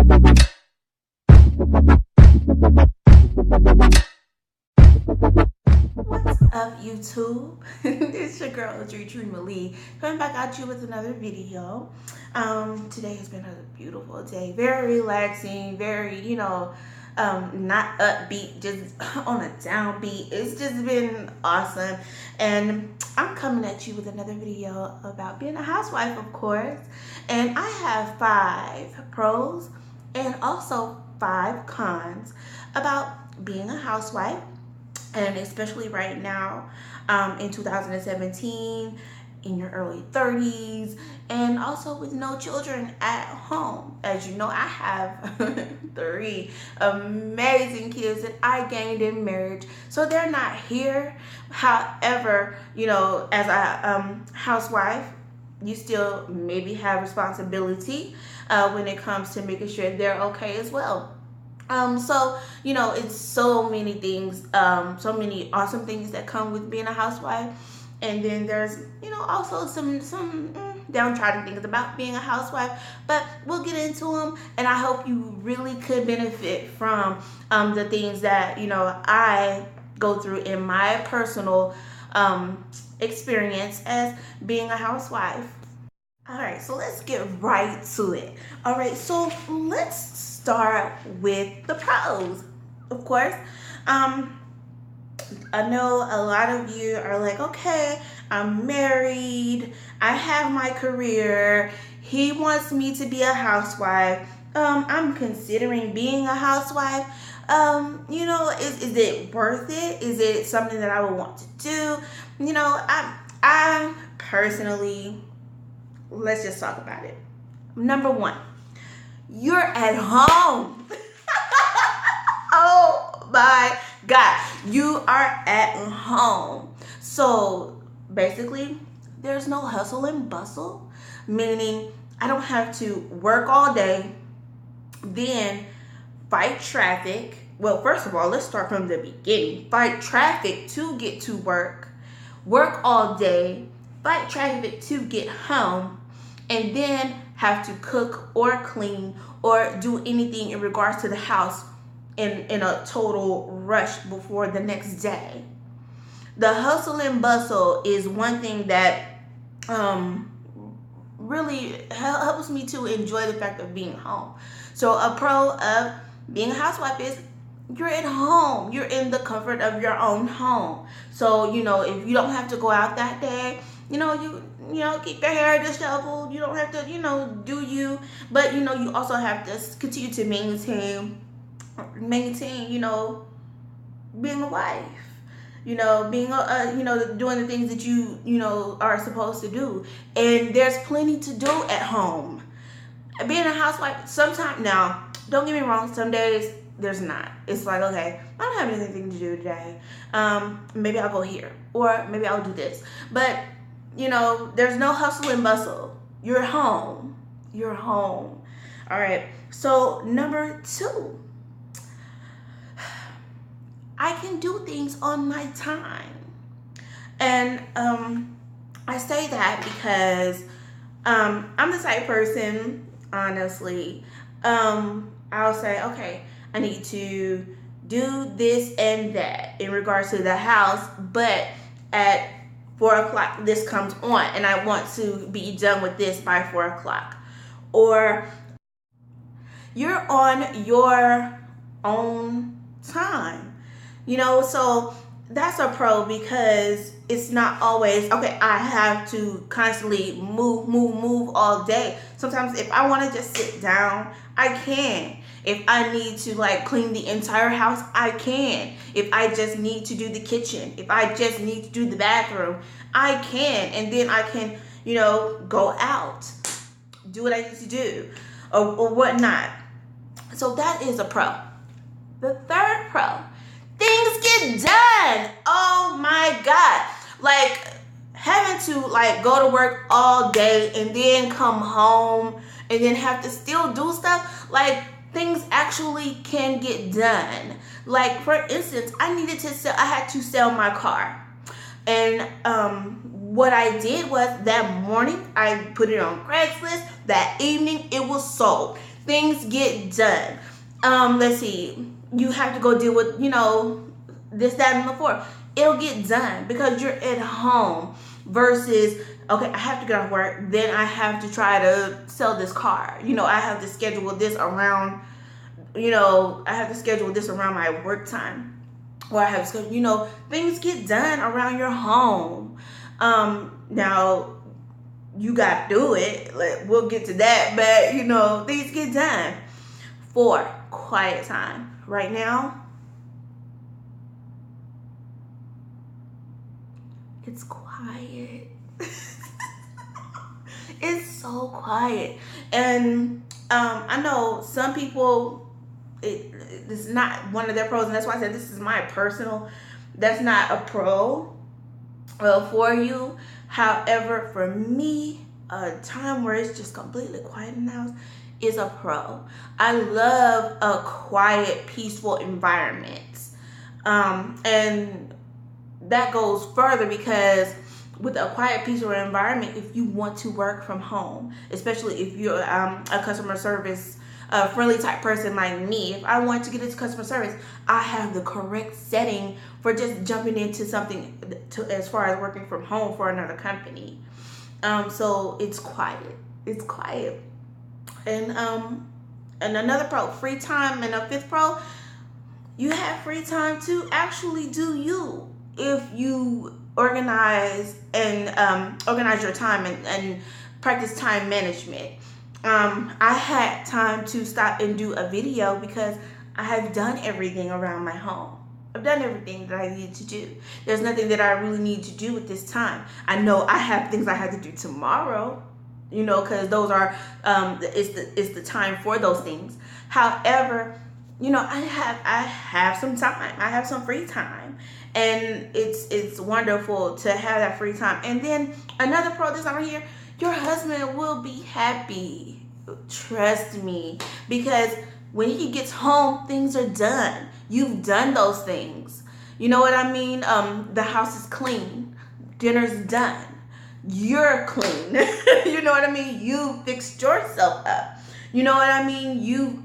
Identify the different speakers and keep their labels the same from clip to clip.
Speaker 1: What's up, YouTube? It's your girl, Dream Malie, coming back at you with another video. Today has been a beautiful day, very relaxing, very, not upbeat, just on a downbeat. It's just been awesome, and I'm coming at you with another video about being a housewife, of course. And I have 5 pros and also 5 cons about being a housewife, and especially right now, in 2017, in your early 30s, and also with no children at home. As you know, I have 3 amazing kids that I gained in marriage, so they're not here. However, as a housewife, you still maybe have responsibility when it comes to making sure they're okay as well. It's so many things, so many awesome things that come with being a housewife. And then there's, also some downtrodden things about being a housewife, but we'll get into them. And I hope you really could benefit from the things that, I go through in my personal experience as being a housewife. All right, so let's get right to it. All right, so let's start with the pros. Of course, I know a lot of you are like, okay, I'm married, I have my career, he wants me to be a housewife. I'm considering being a housewife. Is it worth it? Is it something that I would want to do? I personally, let's just talk about it. Number 1, you're at home. Oh my God, you are at home. So basically, there's no hustle and bustle, meaning I don't have to work all day, then fight traffic. Well, first of all, let's start from the beginning. Fight traffic to get to work all day, fight traffic to get home, and then have to cook or clean or do anything in regards to the house in a total rush before the next day. The hustle and bustle is one thing that really helps me to enjoy the fact of being home. So a pro of being a housewife is you're at home. You're in the comfort of your own home. So, if you don't have to go out that day, keep your hair disheveled. You don't have to, do you. But, you also have to continue to maintain, being a wife. Being doing the things that you are supposed to do. And there's plenty to do at home. Being a housewife, sometimes, now, don't get me wrong, some days there's not. It's like, okay, I don't have anything to do today. Maybe I'll go here, or maybe I'll do this. But, there's no hustle and bustle. You're home. You're home. All right. So number 2, I can do things on my time. And I say that because I'm the type person, honestly, I'll say, okay, I need to do this and that in regards to the house, but at 4 o'clock this comes on and I want to be done with this by 4 o'clock. Or you're on your own time. So that's a pro because it's not always, okay, I have to constantly move all day. Sometimes if I want to just sit down, I can. If I need to clean the entire house, I can. If I just need to do the kitchen, if I just need to do the bathroom, I can. And then I can, go out, do what I need to do or whatnot. So that is a pro. The third pro, things get done. Oh my God. Having to go to work all day and then come home and then have to still do stuff, things actually can get done. For instance, I had to sell my car. And what I did was that morning, I put it on Craigslist. That evening, it was sold. Things get done. Let's see. You have to go deal with, this, that, and the fourth. It'll get done because you're at home versus, okay, I have to get off work. Then I have to try to sell this car. I have to schedule this around, my work time. Or I have to schedule, things get done around your home. Now, you got to do it. We'll get to that. But, things get done. 4, quiet time. Right now, it's quiet. It's so quiet. And I know some people, it's not one of their pros. And that's why I said this is my personal. That's not a pro for you. However, for me, a time where it's just completely quiet in the house is a pro. I love a quiet, peaceful environment. And that goes further because with a quiet, peaceful environment, if you want to work from home, especially if you're a customer service friendly type person like me, if I want to get into customer service, I have the correct setting for just jumping into something as far as working from home for another company. So it's quiet. It's quiet. And another pro, free time, and a 5th pro, you have free time to actually do you if you organize your time and practice time management. I had time to stop and do a video because I have done everything around my home. I've done everything that I needed to do. There's nothing that I really need to do at this time. I know I have things I have to do tomorrow, because those are, it's the time for those things. However, I have some time. I have some free time. And it's wonderful to have that free time. And then another pro that's on here, your husband will be happy. Trust me. Because when he gets home, things are done. You've done those things. You know what I mean? The house is clean. Dinner's done. You're clean. You know what I mean? You fixed yourself up. You know what I mean? You,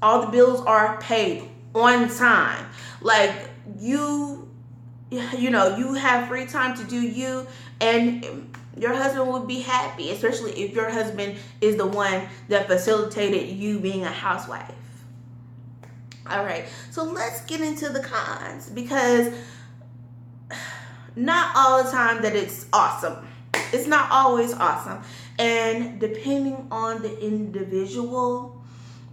Speaker 1: all the bills are paid on time. Like you have free time to do you, and your husband would be happy, especially if your husband is the one that facilitated you being a housewife. All right, so let's get into the cons, because not all the time that it's awesome. It's not always awesome. And depending on the individual,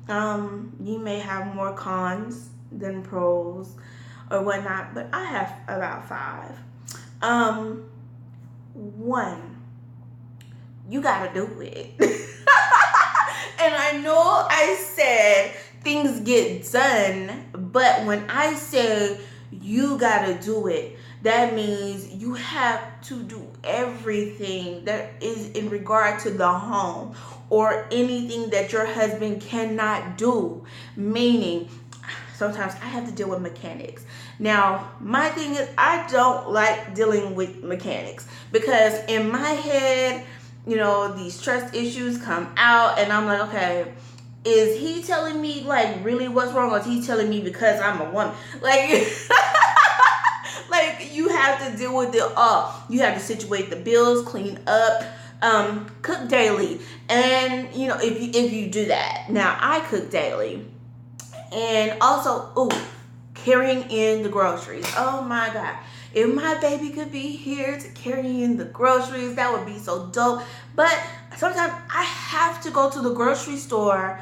Speaker 1: you may have more cons than pros or whatnot, but I have about 5. 1, you gotta do it. And I know I said things get done, but when I say you gotta do it, that means you have to do everything that is in regard to the home or anything that your husband cannot do. Meaning, sometimes I have to deal with mechanics. Now, my thing is, I don't like dealing with mechanics because in my head, these trust issues come out and I'm like, okay, is he telling me like really what's wrong, or is he telling me because I'm a woman? Like, like you have to deal with it all. You have to situate the bills, clean up, cook daily. And if you do that. Now I cook daily. And also, carrying in the groceries. Oh my God. If my baby could be here to carry in the groceries, that would be so dope. But sometimes I have to go to the grocery store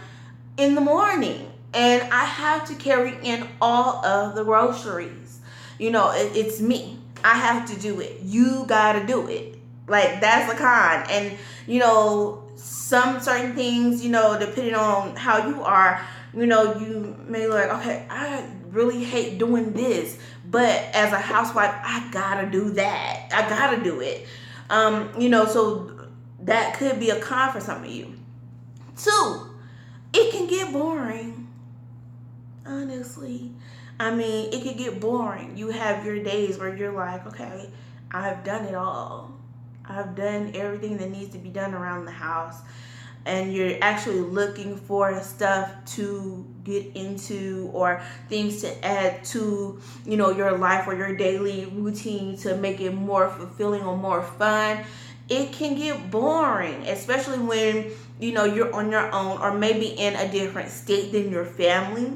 Speaker 1: in the morning and I have to carry in all of the groceries. It's me. I have to do it. You gotta do it. Like, that's a con. And, some certain things, depending on how you are, you may like, okay, I really hate doing this, but as a housewife, I gotta do that. I gotta do it. So that could be a con for some of you. 2, it can get boring. Honestly, it could get boring. You have your days where you're like, okay, I've done it all. I've done everything that needs to be done around the house. and you're actually looking for stuff to get into or things to add to, your life or your daily routine to make it more fulfilling or more fun, it can get boring, especially when, you're on your own or maybe in a different state than your family.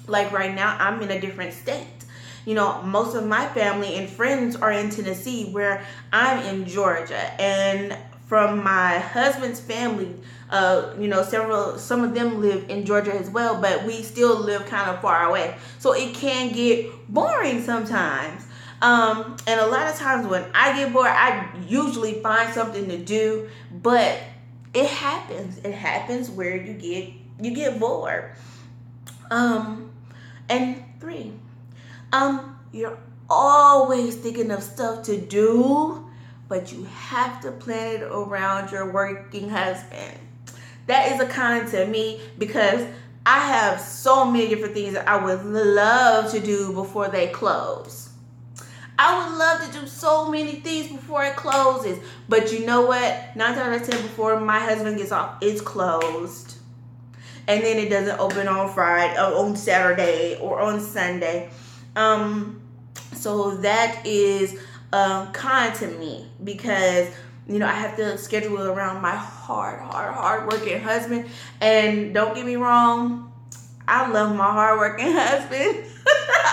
Speaker 1: Like right now, I'm in a different state. Most of my family and friends are in Tennessee, where I'm in Georgia. And from my husband's family, some of them live in Georgia as well, but we still live kind of far away. So it can get boring sometimes. And a lot of times when I get bored, I usually find something to do, but it happens. It happens where you get bored. And 3, you're always thinking of stuff to do, but you have to plan it around your working husband. That is a con to me, because I have so many different things that I would love to do before they close. I would love to do so many things before it closes, but you know what? 9 times out of 10, before my husband gets off, it's closed. And then it doesn't open on Friday, on Saturday, or on Sunday. So that is con to me, because I have to schedule it around my hard working husband. And don't get me wrong, I love my hard working husband.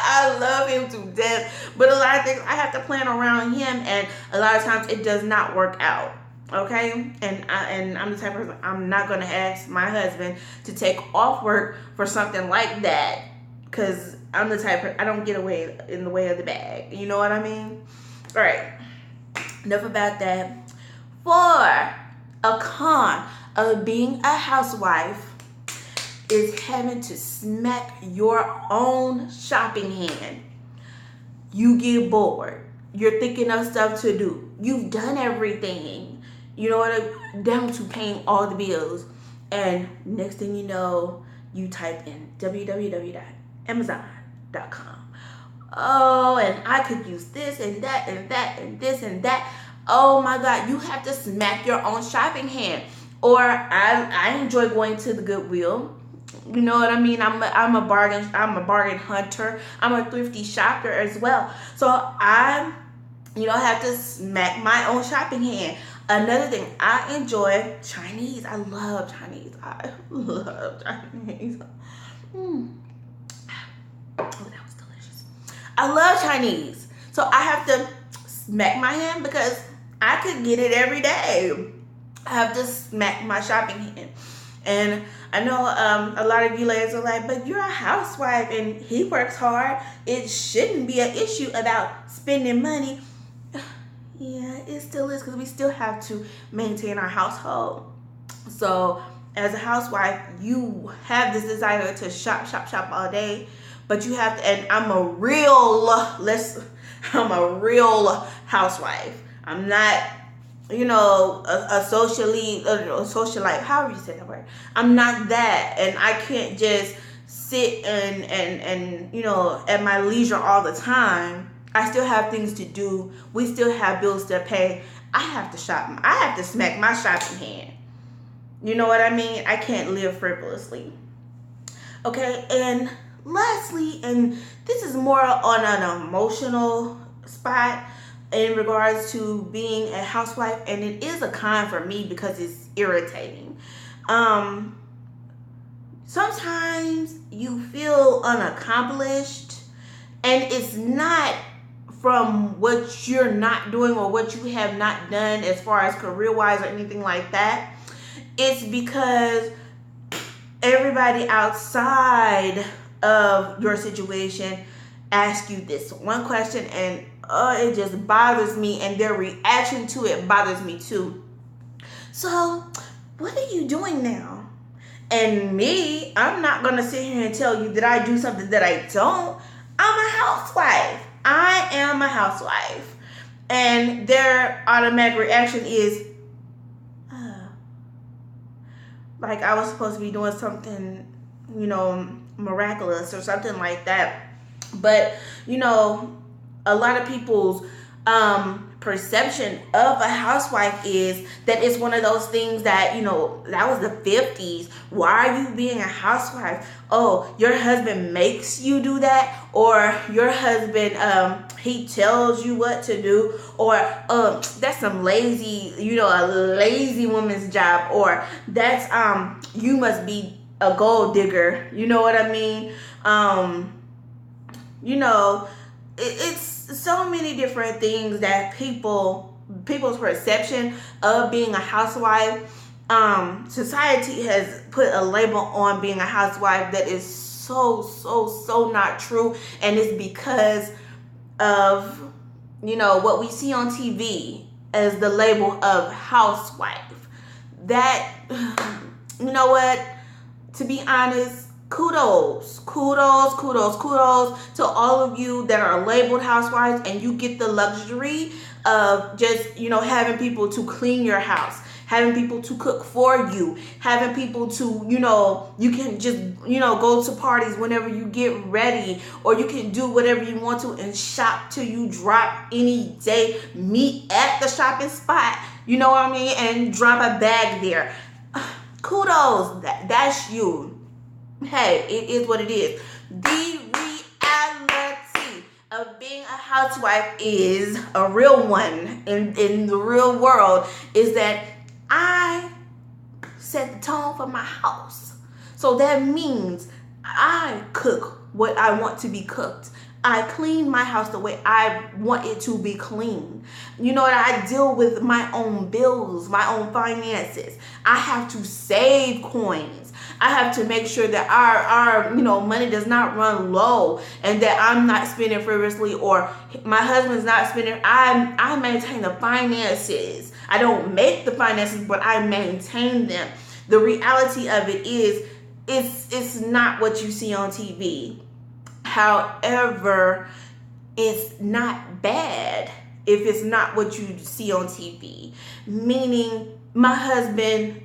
Speaker 1: I love him to death. But a lot of things I have to plan around him, and a lot of times it does not work out. Okay, and I'm the type of person, I'm not gonna ask my husband to take off work for something like that, because I'm the type of, I don't get away in the way of the bag. You know what I mean? All right, enough about that. 4, a con of being a housewife is having to smack your own shopping hand. You get bored. You're thinking of stuff to do. You've done everything. Down to paying all the bills. And next thing you know, you type in www.amazon.com. Oh, and I could use this and that and that and this and that. Oh my God, you have to smack your own shopping hand. Or I enjoy going to the Goodwill. You know what I mean? I'm a bargain hunter. I'm a thrifty shopper as well. So I have to smack my own shopping hand. Another thing, I enjoy Chinese. I love Chinese. Oh, that was delicious. I love Chinese. So I have to smack my hand, because I could get it every day. I have to smack my shopping hand. And I know a lot of you ladies are like, but you're a housewife and he works hard. It shouldn't be an issue about spending money. Yeah, it still is, because we still have to maintain our household. So as a housewife, you have this desire to shop all day, but you have to, and I'm a real housewife. I'm not, a socialite, however you say that word. I'm not that, and I can't just sit and at my leisure all the time. I still have things to do. We still have bills to pay. I have to shop. I have to smack my shopping hand. You know what I mean? I can't live frivolously. Okay, and lastly, and this is more on an emotional spot in regards to being a housewife, and it is a con for me because it's irritating. Sometimes you feel unaccomplished, and it's not from what you're not doing or what you have not done as far as career-wise or anything like that. It's because everybody outside of your situation asks you this one question, and it just bothers me, and their reaction to it bothers me too. So, what are you doing now? And me, I'm not going to sit here and tell you that I do something that I don't. I'm a housewife. I am a housewife. And their automatic reaction is, like I was supposed to be doing something, miraculous or something like that. But, a lot of people's perception of a housewife is that it's one of those things that, that was the 50s. Why are you being a housewife? Oh, your husband makes you do that, or your husband he tells you what to do, or that's some lazy, a lazy woman's job, or that's you must be a gold digger. You know what I mean? It's so many different things that people's perception of being a housewife. Society has put a label on being a housewife that is so not true, and it's because of what we see on TV as the label of housewife. That you know what? To be honest, kudos to all of you that are labeled housewives, and you get the luxury of just having people to clean your house, having people to cook for you, having people to you can just go to parties whenever you get ready, or you can do whatever you want to and shop till you drop any day, meet at the shopping spot, you know what I mean, and drop a bag there. Kudos, that's you. Hey, it is what it is. The reality of being a housewife is a real one in the real world, is that I set the tone for my house. So that means I cook what I want to be cooked. I clean my house the way I want it to be clean. You know what? I deal with my own bills, my own finances. I have to save coins. I have to make sure that our money does not run low, and that I'm not spending frivolously, or my husband's not spending. I maintain the finances. I don't make the finances, but I maintain them. The reality of it is, it's not what you see on TV. However, it's not bad if it's not what you see on TV. Meaning, my husband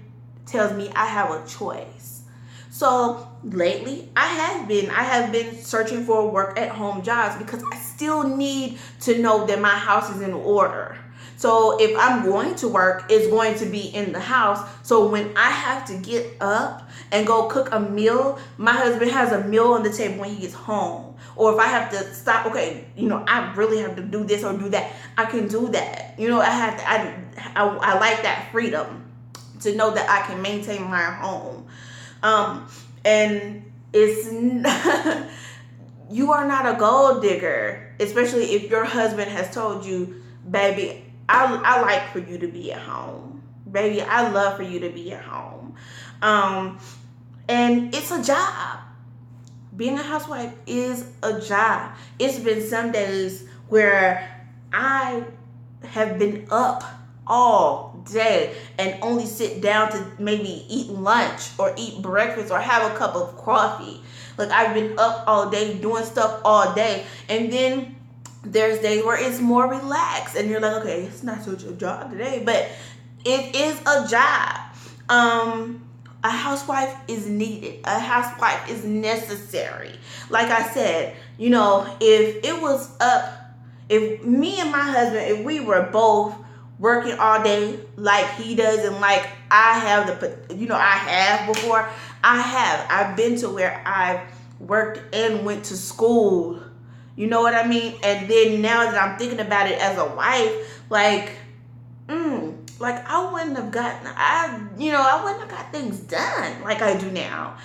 Speaker 1: tells me I have a choice. So lately, I have been searching for work at home jobs, because I still need to know that my house is in order. So if I'm going to work, it's going to be in the house. So when I have to get up and go cook a meal, my husband has a meal on the table when he gets home. Or if I have to stop, okay, I really have to do this or do that, I can do that. I like that freedom to know that I can maintain my home. And it's you are not a gold digger, especially if your husband has told you, baby, I like for you to be at home. Baby, I love for you to be at home. And it's a job. Being a housewife is a job. It's been some days where I have been up all day and only sit down to maybe eat lunch or eat breakfast or have a cup of coffee. Like, I've been up all day doing stuff all day, and then there's days where it's more relaxed and you're like, okay, it's not such a job today, but it is a job. A housewife is needed. A housewife is necessary. Like I said, if me and my husband, if we were both working all day like he does, and like I have before, I've been to where I've worked and went to school. You know what I mean? And then now that I'm thinking about it as a wife, like I wouldn't have got things done like I do now.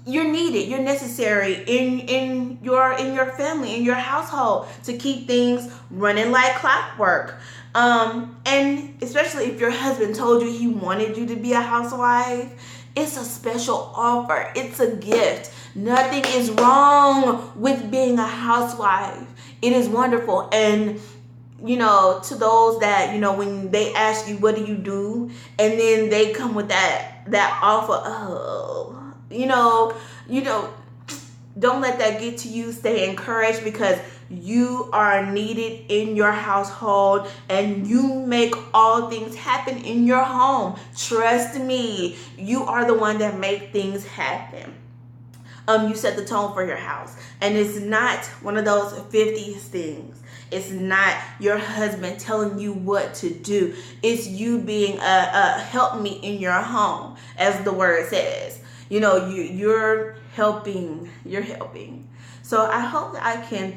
Speaker 1: You're needed. You're necessary in your family, in your household, to keep things running like clockwork. And especially if your husband told you he wanted you to be a housewife, it's a special offer. It's a gift. Nothing is wrong with being a housewife. It is wonderful. And to those that, when they ask you, what do you do? And then they come with that offer, don't let that get to you. Stay encouraged, because you are needed in your household, and you make all things happen in your home. Trust me, you are the one that make things happen. you set the tone for your house. And it's not one of those 50s things. It's not your husband telling you what to do. It's you being a helpmeet in your home, as the word says. You're helping. You're helping. So I hope that I can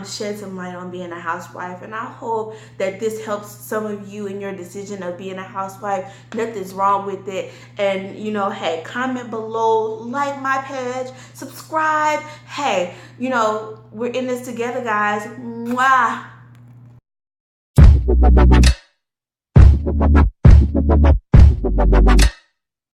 Speaker 1: shed some light on being a housewife, and I hope that this helps some of you in your decision of being a housewife. Nothing's wrong with it. And hey, comment below, like my page, subscribe. Hey, we're in this together, guys. Mwah.